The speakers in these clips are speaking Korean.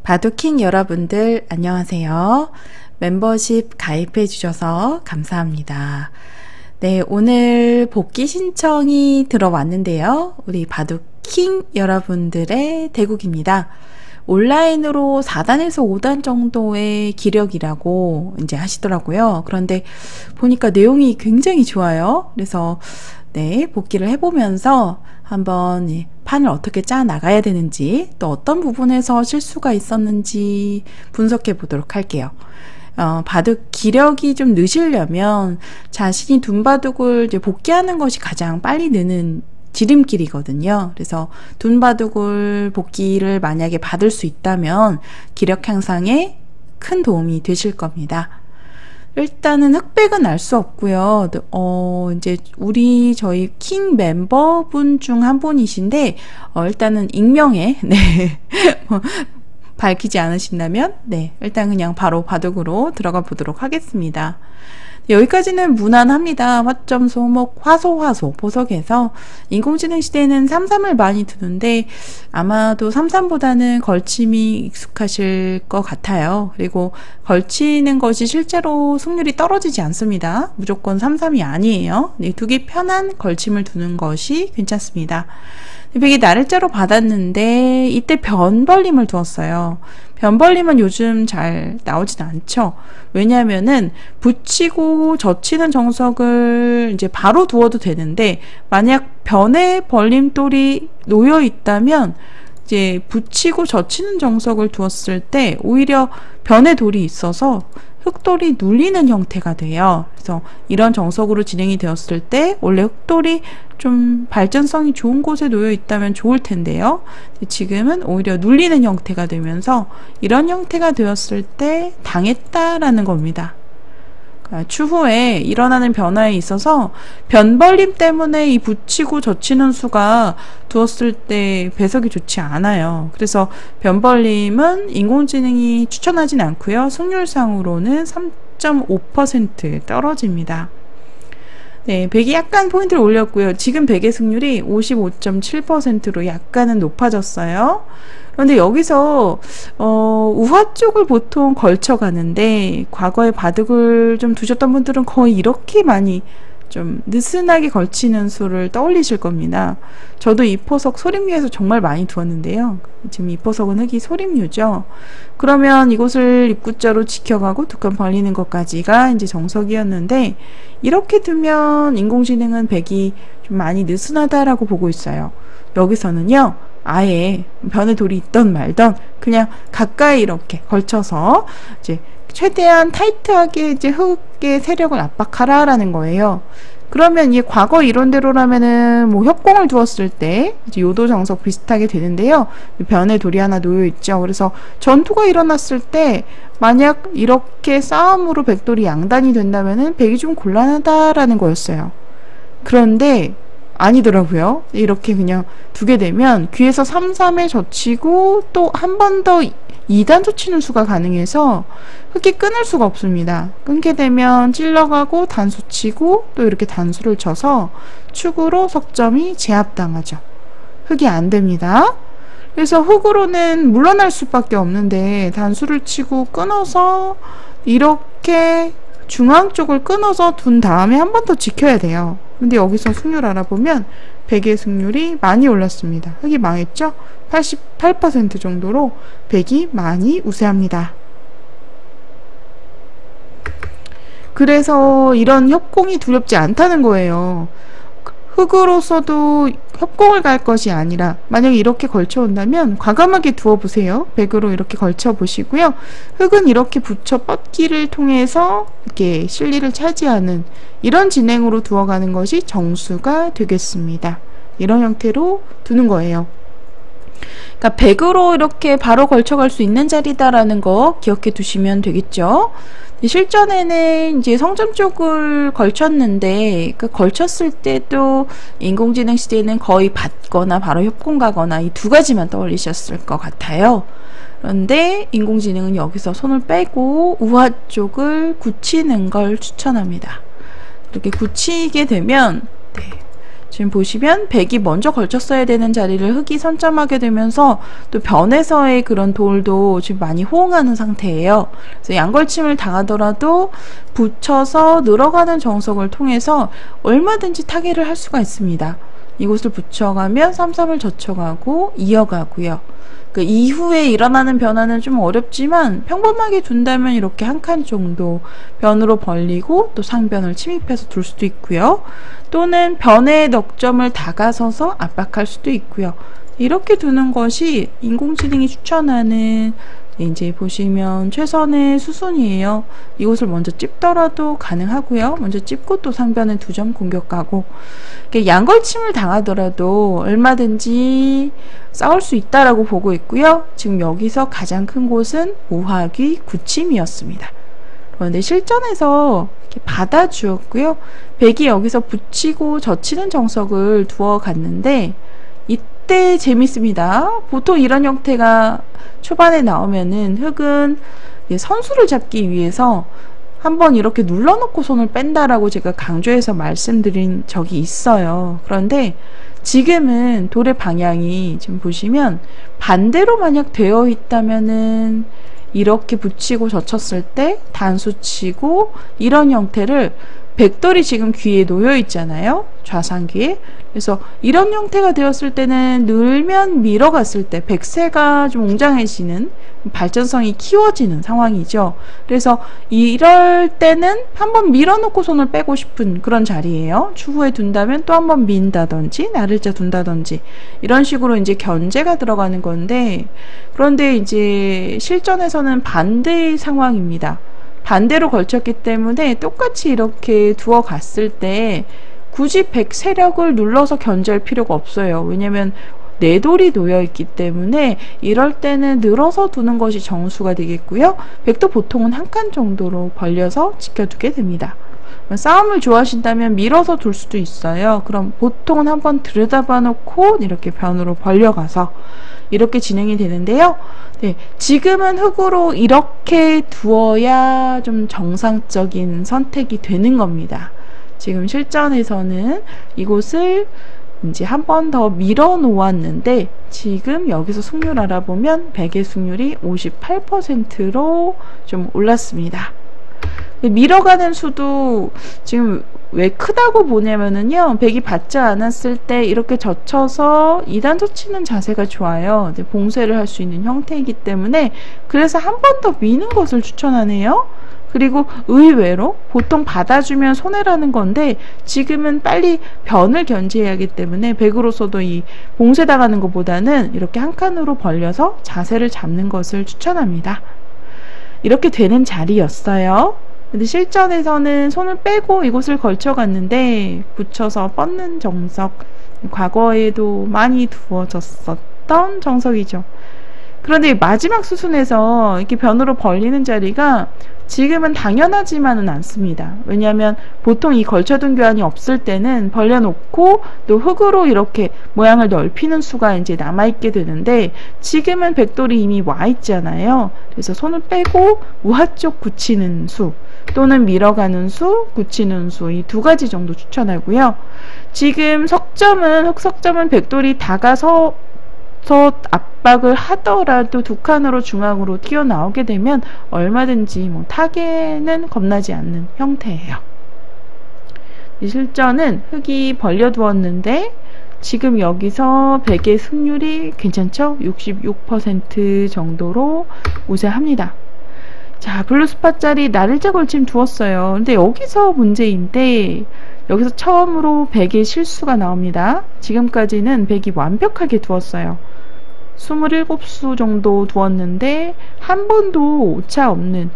바둑킹 여러분들 안녕하세요. 멤버십 가입해 주셔서 감사합니다. 네, 오늘 복귀 신청이 들어왔는데요. 우리 바둑킹 여러분들의 대국입니다. 온라인으로 4단에서 5단 정도의 기력이라고 이제 하시더라고요. 그런데 보니까 내용이 굉장히 좋아요. 그래서 네, 복귀를 해보면서 한번 판을 어떻게 짜 나가야 되는지, 또 어떤 부분에서 실수가 있었는지 분석해 보도록 할게요. 바둑 기력이 좀 느시려면 자신이 둔 바둑을 이제 복귀하는 것이 가장 빨리 느는 지름길이거든요. 그래서 둔 바둑을 복귀를 만약에 받을 수 있다면 기력 향상에 큰 도움이 되실 겁니다. 일단은 흑백은 알 수 없고요. 이제 저희 킹 멤버분 중 한 분이신데, 일단은 익명에, 네. 밝히지 않으신다면, 네. 일단 그냥 바로 바둑으로 들어가 보도록 하겠습니다. 여기까지는 무난합니다. 화점, 소목, 화소 보석에서 인공지능 시대에는 3-3을 많이 두는데 아마도 3-3보다는 걸침이 익숙하실 것 같아요. 그리고 걸치는 것이 실제로 승률이 떨어지지 않습니다. 무조건 3-3이 아니에요. 네, 두기 편한 걸침을 두는 것이 괜찮습니다. 백이 나를자로 받았는데 이때 변벌림을 두었어요. 변벌림은 요즘 잘 나오진 않죠. 왜냐하면은 붙이고 젖히는 정석을 이제 바로 두어도 되는데, 만약 변에 벌림돌이 놓여 있다면 이제 붙이고 젖히는 정석을 두었을 때 오히려 변에 돌이 있어서 흑돌이 눌리는 형태가 돼요. 그래서 이런 정석으로 진행이 되었을 때 원래 흑돌이 좀 발전성이 좋은 곳에 놓여 있다면 좋을 텐데요. 지금은 오히려 눌리는 형태가 되면서 이런 형태가 되었을 때 당했다라는 겁니다. 추후에 일어나는 변화에 있어서 변벌림 때문에 이 붙이고 젖히는 수가 두었을 때 배석이 좋지 않아요. 그래서 변벌림은 인공지능이 추천하진 않고요. 승률상으로는 3.5% 떨어집니다. 네, 백이 약간 포인트를 올렸고요. 지금 백의 승률이 55.7%로 약간은 높아졌어요. 그런데 여기서 우화 쪽을 보통 걸쳐가는데, 과거에 바둑을 좀 두셨던 분들은 거의 이렇게 많이 좀 느슨하게 걸치는 수를 떠올리실 겁니다. 저도 이포석 소림류에서 정말 많이 두었는데요. 지금 이포석은 흑이 소림류죠. 그러면 이곳을 입구자로 지켜가고 두 칸 벌리는 것까지가 이제 정석이었는데, 이렇게 두면 인공지능은 백이 좀 많이 느슨하다라고 보고 있어요. 여기서는요, 아예 변에 돌이 있던 말던 그냥 가까이 이렇게 걸쳐서 이제 최대한 타이트하게 이제 흑의 세력을 압박하라라는 거예요. 그러면 이게 과거 이론대로라면은 뭐 협공을 두었을 때 이제 요도 정석 비슷하게 되는데요. 변에 돌이 하나 놓여 있죠. 그래서 전투가 일어났을 때 만약 이렇게 싸움으로 백돌이 양단이 된다면은 백이 좀 곤란하다라는 거였어요. 그런데 아니더라고요. 이렇게 그냥 두게 되면 귀에서 3-3에 젖히고 또 한 번 더 2단 젖히는 수가 가능해서 흑이 끊을 수가 없습니다. 끊게 되면 찔러가고 단수 치고 또 이렇게 단수를 쳐서 축으로 석점이 제압당하죠. 흑이 안 됩니다. 그래서 흑으로는 물러날 수밖에 없는데, 단수를 치고 끊어서 이렇게 중앙 쪽을 끊어서 둔 다음에 한 번 더 지켜야 돼요. 근데 여기서 승률 알아보면 백의 승률이 많이 올랐습니다. 흑이 망했죠? 88% 정도로 백이 많이 우세합니다. 그래서 이런 협공이 두렵지 않다는 거예요. 흑으로서도 협공을 갈 것이 아니라 만약에 이렇게 걸쳐온다면 과감하게 두어보세요. 백으로 이렇게 걸쳐보시고요. 흑은 이렇게 붙여 뻗기를 통해서 이렇게 실리를 차지하는 이런 진행으로 두어가는 것이 정수가 되겠습니다. 이런 형태로 두는 거예요. 그러니까 백으로 이렇게 바로 걸쳐갈 수 있는 자리다라는 거 기억해 두시면 되겠죠. 실전에는 이제 성점 쪽을 걸쳤는데, 그 걸쳤을 때도 인공지능 시대에는 거의 받거나 바로 협공 가거나 이 두 가지만 떠올리셨을 것 같아요. 그런데 인공지능은 여기서 손을 빼고 우화 쪽을 굳히는 걸 추천합니다. 이렇게 굳히게 되면 지금 보시면 백이 먼저 걸쳤어야 되는 자리를 흑이 선점하게 되면서 또 변에서의 그런 돌도 지금 많이 호응하는 상태예요. 그래서 양걸침을 당하더라도 붙여서 늘어가는 정석을 통해서 얼마든지 타개를 할 수가 있습니다. 이곳을 붙여가면 3-3을 젖혀가고 이어가고요. 그 이후에 일어나는 변화는 좀 어렵지만 평범하게 둔다면 이렇게 한 칸 정도 변으로 벌리고 또 상변을 침입해서 둘 수도 있고요. 또는 변의 넉점을 다가서서 압박할 수도 있고요. 이렇게 두는 것이 인공지능이 추천하는 이제 보시면 최선의 수순이에요. 이곳을 먼저 찝더라도 가능하고요. 먼저 찝고 또 상변에 2점 공격하고 양걸침을 당하더라도 얼마든지 싸울 수 있다라고 보고 있고요. 지금 여기서 가장 큰 곳은 우하귀 굳힘이었습니다. 그런데 실전에서 이렇게 받아주었고요. 백이 여기서 붙이고 젖히는 정석을 두어 갔는데 이때 재밌습니다. 보통 이런 형태가 초반에 나오면은 흑은 선수를 잡기 위해서 한번 이렇게 눌러놓고 손을 뺀다라고 제가 강조해서 말씀드린 적이 있어요. 그런데 지금은 돌의 방향이 지금 보시면 반대로 만약 되어 있다면은 이렇게 붙이고 젖혔을 때 단수 치고 이런 형태를 백돌이 지금 귀에 놓여 있잖아요. 좌상귀에. 그래서 이런 형태가 되었을 때는 늘면 밀어갔을 때 백세가 좀 웅장해지는 발전성이 키워지는 상황이죠. 그래서 이럴 때는 한번 밀어놓고 손을 빼고 싶은 그런 자리예요. 추후에 둔다면 또 한번 민다든지 나를자 둔다든지 이런 식으로 이제 견제가 들어가는 건데, 그런데 이제 실전에서는 반대의 상황입니다. 반대로 걸쳤기 때문에 똑같이 이렇게 두어 갔을 때 굳이 백 세력을 눌러서 견제할 필요가 없어요. 왜냐면 네 돌이 놓여 있기 때문에 이럴 때는 늘어서 두는 것이 정수가 되겠고요. 백도 보통은 한 칸 정도로 벌려서 지켜두게 됩니다. 싸움을 좋아하신다면 밀어서 둘 수도 있어요. 그럼 보통은 한번 들여다봐 놓고 이렇게 변으로 벌려가서 이렇게 진행이 되는데요. 네, 지금은 흑으로 이렇게 두어야 좀 정상적인 선택이 되는 겁니다. 지금 실전에서는 이곳을 이제 한 번 더 밀어 놓았는데 지금 여기서 승률 알아보면 백의 승률이 58%로 좀 올랐습니다. 밀어가는 수도 지금 왜 크다고 보냐면은요, 백이 받지 않았을 때 이렇게 젖혀서 2단 젖히는 자세가 좋아요. 봉쇄를 할 수 있는 형태이기 때문에 그래서 한 번 더 미는 것을 추천하네요. 그리고 의외로 보통 받아주면 손해라는 건데 지금은 빨리 변을 견제해야 하기 때문에 백으로서도 이 봉쇄당하는 것보다는 이렇게 한 칸으로 벌려서 자세를 잡는 것을 추천합니다. 이렇게 되는 자리였어요. 근데 실전에서는 손을 빼고 이곳을 걸쳐갔는데 붙여서 뻗는 정석, 과거에도 많이 두어졌었던 정석이죠. 그런데 마지막 수순에서 이렇게 변으로 벌리는 자리가 지금은 당연하지만은 않습니다. 왜냐하면 보통 이 걸쳐둔 교환이 없을 때는 벌려놓고 또 흑으로 이렇게 모양을 넓히는 수가 이제 남아있게 되는데 지금은 백돌이 이미 와 있잖아요. 그래서 손을 빼고 우하 쪽 굳히는 수 또는 밀어가는 수, 굳히는 수 이 두 가지 정도 추천하고요. 지금 흑석점은 백돌이 다가서 압박을 하더라도 두 칸으로 중앙으로 튀어나오게 되면 얼마든지 타개는 겁나지 않는 형태예요. 이 실전은 흑이 벌려두었는데 지금 여기서 백의 승률이 괜찮죠? 66% 정도로 우세합니다. 자, 블루스팟짜리 나를자 걸침 두었어요. 근데 여기서 문제인데 여기서 처음으로 백의 실수가 나옵니다. 지금까지는 백이 완벽하게 두었어요. 27수 정도 두었는데 한 번도 오차 없는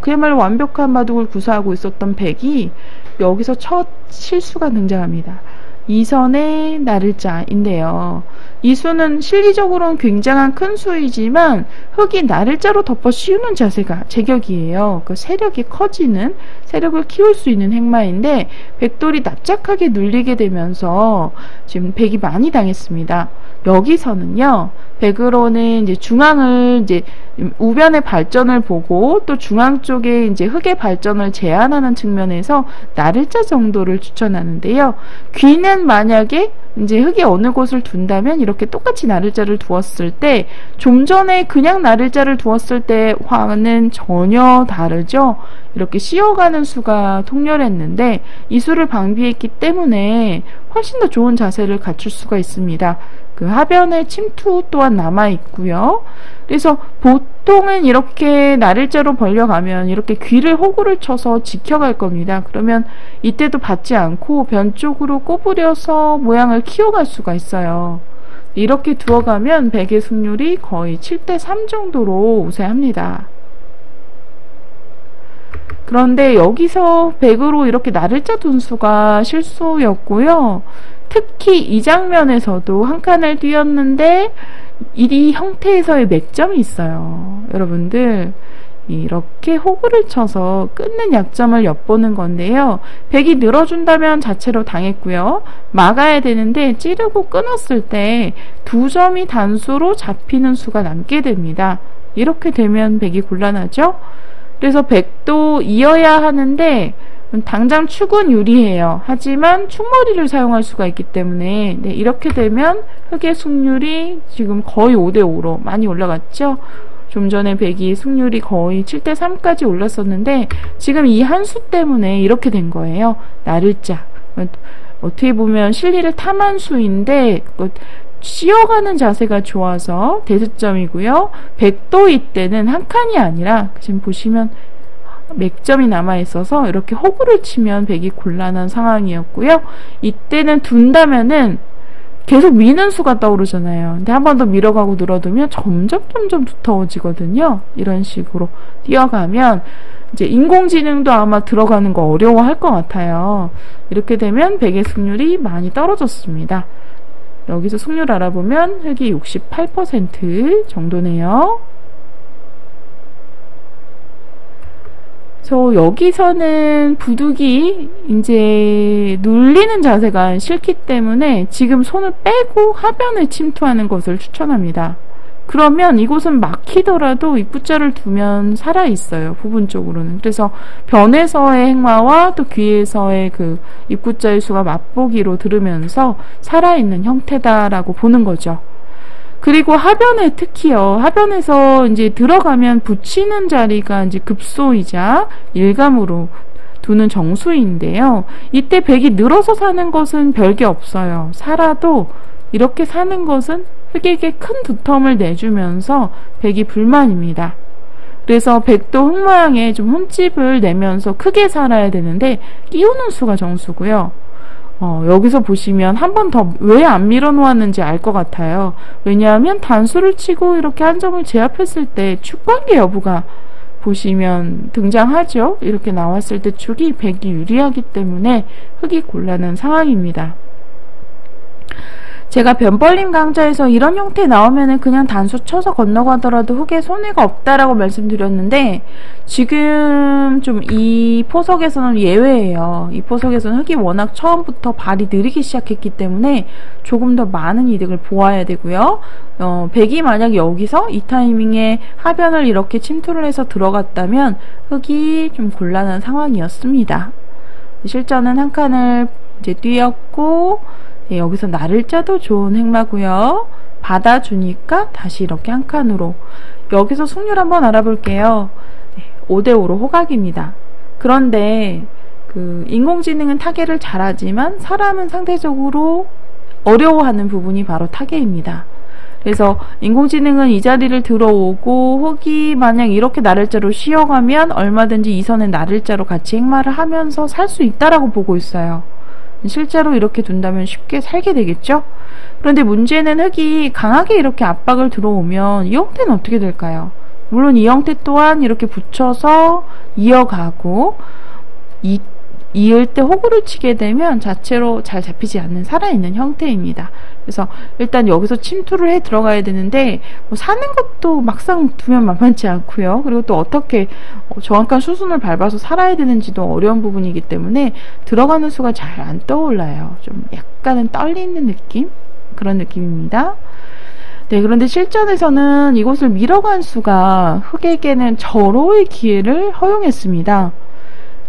그야말로 완벽한 바둑을 구사하고 있었던 백이 여기서 첫 실수가 등장합니다. 2선의 나를자인데요. 이 수는 실리적으로는 굉장한 큰 수이지만 흙이 나를 자로 덮어 씌우는 자세가 제격이에요. 그 세력이 커지는, 세력을 키울 수 있는 행마인데 백돌이 납작하게 눌리게 되면서 지금 백이 많이 당했습니다. 여기서는요, 백으로는 이제 중앙을 이제 우변의 발전을 보고 또 중앙 쪽에 이제 흙의 발전을 제한하는 측면에서 나를자 정도를 추천하는데요. 귀는 만약에 이제 흙이 어느 곳을 둔다면 이렇게 똑같이 나를자를 두었을 때, 좀 전에 그냥 나를자를 두었을 때와는 전혀 다르죠. 이렇게 씌어가는 수가 통렬했는데 이 수를 방비했기 때문에 훨씬 더 좋은 자세를 갖출 수가 있습니다. 그 하변의 침투 또한 남아 있고요. 그래서 보통은 이렇게 나를자로 벌려가면 이렇게 귀를 호구를 쳐서 지켜갈 겁니다. 그러면 이때도 받지 않고 변 쪽으로 꼬부려서 모양을 키워갈 수가 있어요. 이렇게 두어가면 백의 승률이 거의 7대3 정도로 우세합니다. 그런데 여기서 백으로 이렇게 나를자 둔수가 실수였고요. 특히 이 장면에서도 한 칸을 띄었는데 이 형태에서의 맥점이 있어요. 여러분들, 이렇게 호구를 쳐서 끊는 약점을 엿보는 건데요. 백이 늘어준다면 자체로 당했고요. 막아야 되는데 찌르고 끊었을 때 두 점이 단수로 잡히는 수가 남게 됩니다. 이렇게 되면 백이 곤란하죠. 그래서 백도 이어야 하는데 당장 축은 유리해요. 하지만 축머리를 사용할 수가 있기 때문에 이렇게 되면 흙의 승률이 지금 거의 5대5로 많이 올라갔죠. 좀 전에 백이 승률이 거의 7대3까지 올랐었는데 지금 이 한 수 때문에 이렇게 된 거예요. 나를자. 어떻게 보면 실리를 탐한 수인데 씌어가는 자세가 좋아서 대수점이고요. 백도 이때는 한 칸이 아니라 지금 보시면 맥점이 남아있어서 이렇게 호구를 치면 백이 곤란한 상황이었고요. 이때는 둔다면은 계속 미는 수가 떠오르잖아요. 근데 한 번 더 밀어가고 늘어두면 점점 두터워지거든요. 이런 식으로 뛰어가면 이제 인공지능도 아마 들어가는 거 어려워할 것 같아요. 이렇게 되면 백의 승률이 많이 떨어졌습니다. 여기서 승률 알아보면 흙이 68% 정도네요. 그래서 여기서는 부득이 이제 눌리는 자세가 싫기 때문에 지금 손을 빼고 하변을 침투하는 것을 추천합니다. 그러면 이곳은 막히더라도 입구자를 두면 살아있어요. 부분적으로는. 그래서 변에서의 행마와 또 귀에서의 그 입구자의 수가 맛보기로 들으면서 살아있는 형태다라고 보는 거죠. 그리고 하변에 특히요. 하변에서 이제 들어가면 붙이는 자리가 이제 급소이자 일감으로 두는 정수인데요. 이때 백이 늘어서 사는 것은 별게 없어요. 살아도 이렇게 사는 것은 흙에게 큰 두텀을 내주면서 백이 불만입니다. 그래서 백도 흙 모양에 좀 흠집을 내면서 크게 살아야 되는데 끼우는 수가 정수고요. 여기서 보시면 한 번 더 왜 안 밀어 놓았는지 알 것 같아요. 왜냐하면 단수를 치고 이렇게 한 점을 제압했을 때 축관계 여부가 보시면 등장하죠. 이렇게 나왔을 때 축이 백이 유리하기 때문에 흙이 곤란한 상황입니다. 제가 변벌림 강좌에서 이런 형태 나오면은 그냥 단수 쳐서 건너가더라도 흙에 손해가 없다라고 말씀드렸는데 지금 좀 이 포석에서는 예외예요. 이 포석에서는 흙이 워낙 처음부터 발이 느리기 시작했기 때문에 조금 더 많은 이득을 보아야 되고요. 백이 만약 여기서 이 타이밍에 하변을 이렇게 침투를 해서 들어갔다면 흙이 좀 곤란한 상황이었습니다. 실전은 한 칸을 이제 뛰었고 네, 여기서 나를자도 좋은 행마고요. 받아주니까 다시 이렇게 한 칸으로. 여기서 승률 한번 알아볼게요. 네, 5대5로 호각입니다. 그런데 인공지능은 타개를 잘하지만 사람은 상대적으로 어려워하는 부분이 바로 타개입니다. 그래서 인공지능은 이 자리를 들어오고 흙이 만약 이렇게 나를자로 씌어가면 얼마든지 이 선에 나를자로 같이 행마를 하면서 살 수 있다라고 보고 있어요. 실제로 이렇게 둔다면 쉽게 살게 되겠죠? 그런데 문제는 흙이 강하게 이렇게 압박을 들어오면 이 형태는 어떻게 될까요? 물론 이 형태 또한 이렇게 붙여서 이어가고 이을 때 호구를 치게 되면 자체로 잘 잡히지 않는 살아있는 형태입니다. 그래서 일단 여기서 침투를 해 들어가야 되는데 뭐 사는 것도 막상 두면 만만치 않고요. 그리고 또 어떻게 정확한 수순을 밟아서 살아야 되는지도 어려운 부분이기 때문에 들어가는 수가 잘 안 떠올라요. 좀 약간은 떨리는 느낌? 그런 느낌입니다. 네, 그런데 실전에서는 이곳을 밀어간 수가 흑에게는 절호의 기회를 허용했습니다.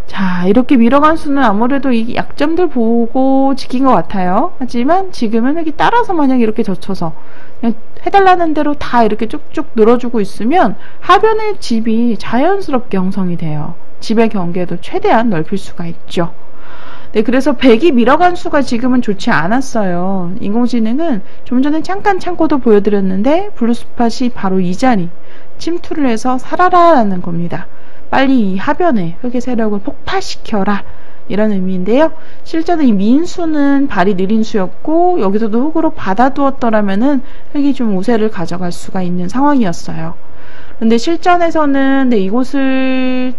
자, 이렇게 밀어간 수는 아무래도 이 약점들 보고 지킨 것 같아요. 하지만 지금은 흑이 따라서 만약 이렇게 젖혀서 그냥 해달라는 대로 다 이렇게 쭉쭉 늘어주고 있으면 하변의 집이 자연스럽게 형성이 돼요. 집의 경계도 최대한 넓힐 수가 있죠. 네, 그래서 백이 밀어간 수가 지금은 좋지 않았어요. 인공지능은 좀 전에 잠깐 참고도 보여드렸는데 블루스팟이 바로 이 자리 침투를 해서 살아라 라는 겁니다. 빨리 이 하변에 흑의 세력을 폭파시켜라 이런 의미인데요. 실제로 이 민수는 발이 느린 수였고 여기서도 흑으로 받아두었더라면은 흑이 좀 우세를 가져갈 수가 있는 상황이었어요. 그런데 실전에서는 네, 이곳을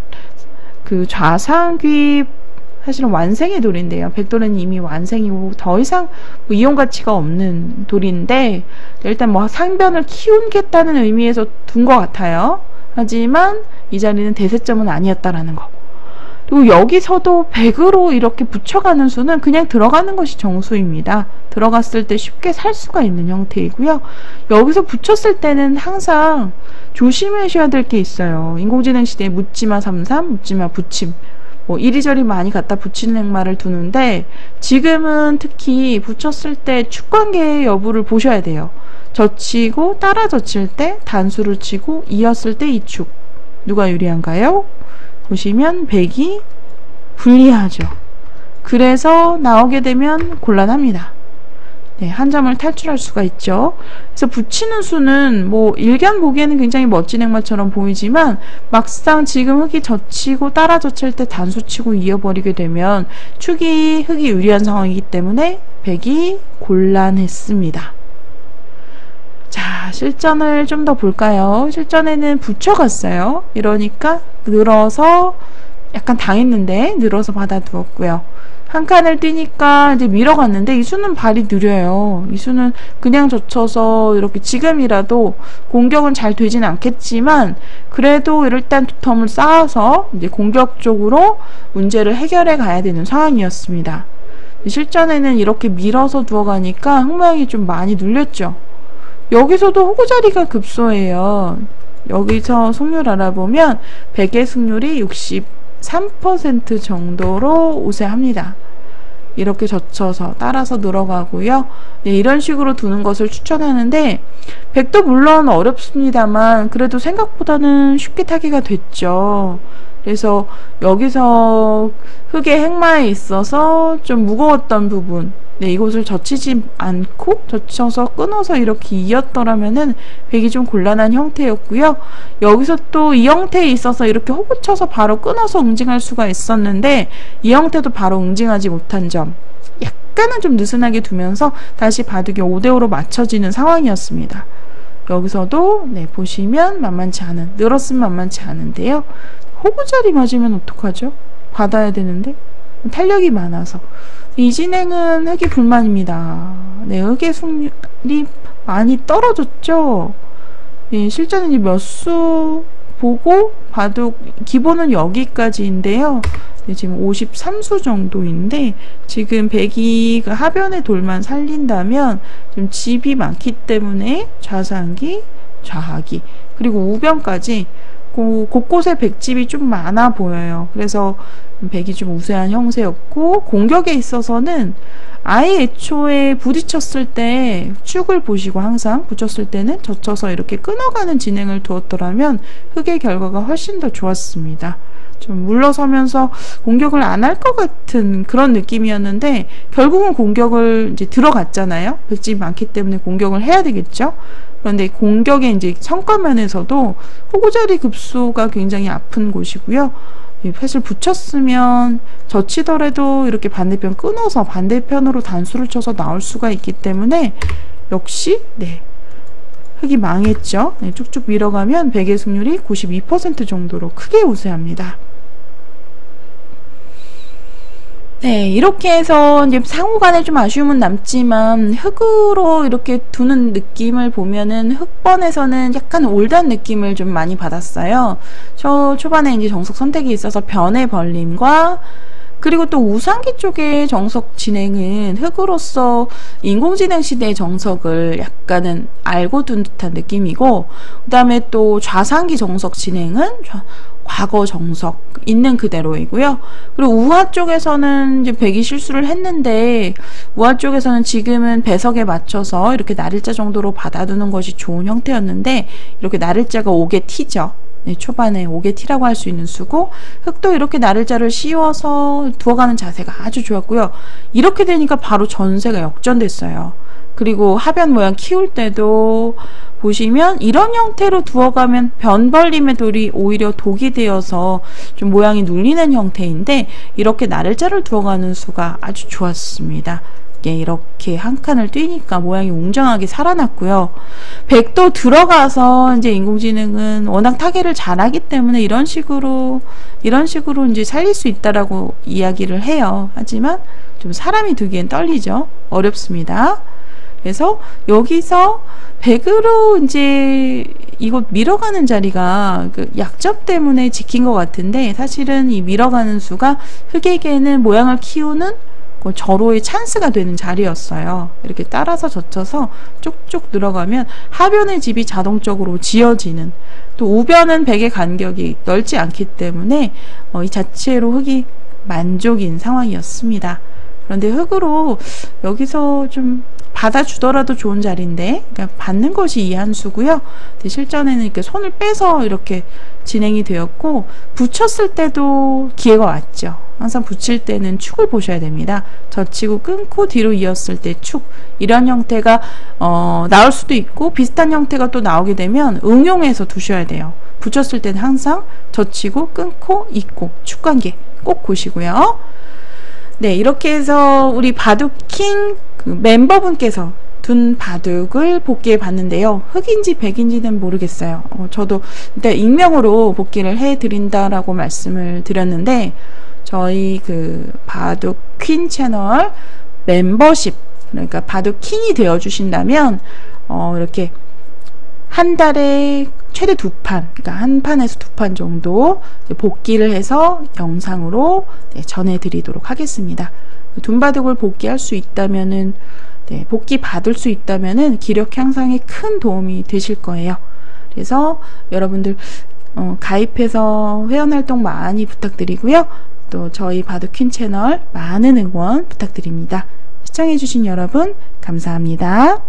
그 좌상귀 사실은 완생의 돌인데요. 백돌은 이미 완생이고 더 이상 뭐 이용 가치가 없는 돌인데 일단 뭐 상변을 키우겠다는 의미에서 둔 것 같아요. 하지만 이 자리는 대세점은 아니었다라는 거. 그리고 여기서도 100으로 이렇게 붙여가는 수는 그냥 들어가는 것이 정수입니다. 들어갔을 때 쉽게 살 수가 있는 형태이고요. 여기서 붙였을 때는 항상 조심하셔야 될 게 있어요. 인공지능 시대에 묻지마 33, 묻지마 붙임. 뭐 이리저리 많이 갖다 붙이는 행마를 두는데 지금은 특히 붙였을 때 축관계의 여부를 보셔야 돼요. 젖히고 따라 젖힐 때 단수를 치고 이었을 때 이축. 누가 유리한가요? 보시면 백이 불리하죠. 그래서 나오게 되면 곤란합니다. 네, 한 점을 탈출할 수가 있죠. 그래서 붙이는 수는 뭐 일견 보기에는 굉장히 멋진 행마처럼 보이지만 막상 지금 흑이 젖히고 따라 젖힐 때 단수 치고 이어버리게 되면 흑이 유리한 상황이기 때문에 백이 곤란했습니다. 자, 실전을 좀 더 볼까요? 실전에는 붙여갔어요. 이러니까 늘어서 약간 당했는데 늘어서 받아두었고요. 한 칸을 뛰니까 이제 밀어갔는데 이 수는 발이 느려요. 이 수는 그냥 젖혀서 이렇게 지금이라도 공격은 잘 되진 않겠지만 그래도 일단 텀을 쌓아서 이제 공격적으로 문제를 해결해 가야 되는 상황이었습니다. 실전에는 이렇게 밀어서 두어가니까 흑모양이 좀 많이 눌렸죠. 여기서도 호구자리가 급소해요. 여기서 승률 알아보면 백의 승률이 63% 정도로 우세합니다. 이렇게 젖혀서 따라서 늘어가고요. 네, 이런 식으로 두는 것을 추천하는데 백도 물론 어렵습니다만 그래도 생각보다는 쉽게 타기가 됐죠. 그래서 여기서 흑의 행마에 있어서 좀 무거웠던 부분, 네, 이곳을 젖히지 않고 젖혀서 끊어서 이렇게 이었더라면은 백이 좀 곤란한 형태였고요. 여기서 또 이 형태에 있어서 이렇게 호구 쳐서 바로 끊어서 응징할 수가 있었는데 이 형태도 바로 응징하지 못한 점, 약간은 좀 느슨하게 두면서 다시 바둑이 5대5로 맞춰지는 상황이었습니다. 여기서도 네, 보시면 만만치 않은, 늘었으면 만만치 않은데요. 호구자리 맞으면 어떡하죠? 받아야 되는데 탄력이 많아서 이 진행은 흑이 불만입니다. 네, 흑의 승률이 많이 떨어졌죠. 네, 실전은 몇 수 보고 바둑 기본은 여기까지인데요. 네, 지금 53수 정도인데 지금 백이 그 하변의 돌만 살린다면 좀 집이 많기 때문에 좌상기, 좌하기 그리고 우변까지 곳곳에 백집이 좀 많아 보여요. 그래서 백이 좀 우세한 형세였고 공격에 있어서는 아예 애초에 부딪혔을 때 축을 보시고 항상 붙였을 때는 젖혀서 이렇게 끊어가는 진행을 두었더라면 흑의 결과가 훨씬 더 좋았습니다. 좀 물러서면서 공격을 안 할 것 같은 그런 느낌이었는데 결국은 공격을 이제 들어갔잖아요. 백집이 많기 때문에 공격을 해야 되겠죠. 그런데 공격의 이제 성과면에서도 호구자리 급소가 굉장히 아픈 곳이고요. 펫을 붙였으면 젖히더라도 이렇게 반대편 끊어서 반대편으로 단수를 쳐서 나올 수가 있기 때문에 역시 네, 흑이 망했죠. 네, 쭉쭉 밀어가면 백의 승률이 92% 정도로 크게 우세합니다. 네, 이렇게 해서 이제 상호간에 좀 아쉬움은 남지만 흙으로 이렇게 두는 느낌을 보면은 흙번에서는 약간 올드한 느낌을 좀 많이 받았어요. 저 초반에 이제 정석 선택이 있어서 변의 벌림과 그리고 또 우상기 쪽의 정석 진행은 흙으로서 인공지능 시대의 정석을 약간은 알고 둔 듯한 느낌이고, 그 다음에 또 좌상기 정석 진행은 과거 정석 있는 그대로이고요. 그리고 우하 쪽에서는 이제 백이 실수를 했는데, 우하 쪽에서는 지금은 배석에 맞춰서 이렇게 나를자 정도로 받아두는 것이 좋은 형태였는데, 이렇게 나를자가 5개 T죠. 네, 초반에 5개 T라고 할 수 있는 수고, 흙도 이렇게 나를자를 씌워서 두어가는 자세가 아주 좋았고요. 이렇게 되니까 바로 전세가 역전됐어요. 그리고 하변 모양 키울 때도 보시면 이런 형태로 두어가면 변벌림의 돌이 오히려 독이 되어서 좀 모양이 눌리는 형태인데, 이렇게 나를자를 두어가는 수가 아주 좋았습니다. 이렇게 한 칸을 뛰니까 모양이 웅장하게 살아났고요. 백도 들어가서 이제 인공지능은 워낙 타겟을 잘하기 때문에 이런 식으로 이제 살릴 수 있다라고 이야기를 해요. 하지만 좀 사람이 두기엔 떨리죠. 어렵습니다. 그래서 여기서 백으로 이제 이곳 밀어가는 자리가 그 약점 때문에 지킨 것 같은데, 사실은 이 밀어가는 수가 흙에게는 모양을 키우는 절호의 찬스가 되는 자리였어요. 이렇게 따라서 젖혀서 쭉쭉 늘어가면 하변의 집이 자동적으로 지어지는, 또 우변은 백의 간격이 넓지 않기 때문에 이 자체로 흙이 만족인 상황이었습니다. 그런데 흙으로 여기서 좀 받아주더라도 좋은 자리인데, 그러니까 받는 것이 이한수고요. 실전에는 이렇게 손을 빼서 이렇게 진행이 되었고, 붙였을 때도 기회가 왔죠. 항상 붙일 때는 축을 보셔야 됩니다. 젖히고 끊고 뒤로 이었을 때 축, 이런 형태가 나올 수도 있고, 비슷한 형태가 또 나오게 되면 응용해서 두셔야 돼요. 붙였을 때는 항상 젖히고 끊고 잇고 축 관계 꼭 보시고요. 네, 이렇게 해서 우리 바둑킹 그 멤버분께서 둔 바둑을 복귀해 봤는데요. 흑인지 백인지는 모르겠어요. 저도 일단 익명으로 복귀를 해 드린다라고 말씀을 드렸는데, 저희 그 바둑퀸 채널 멤버십, 그러니까 바둑킹이 되어 주신다면 이렇게 한 달에 최대 2판, 그러니까 한 판에서 2판 정도 복귀를 해서 영상으로 전해드리도록 하겠습니다. 둔바둑을 복귀할 수 있다면은, 복귀 받을 수 있다면은 기력 향상에 큰 도움이 되실 거예요. 그래서 여러분들 가입해서 회원활동 많이 부탁드리고요. 또 저희 바둑퀸 채널 많은 응원 부탁드립니다. 시청해주신 여러분 감사합니다.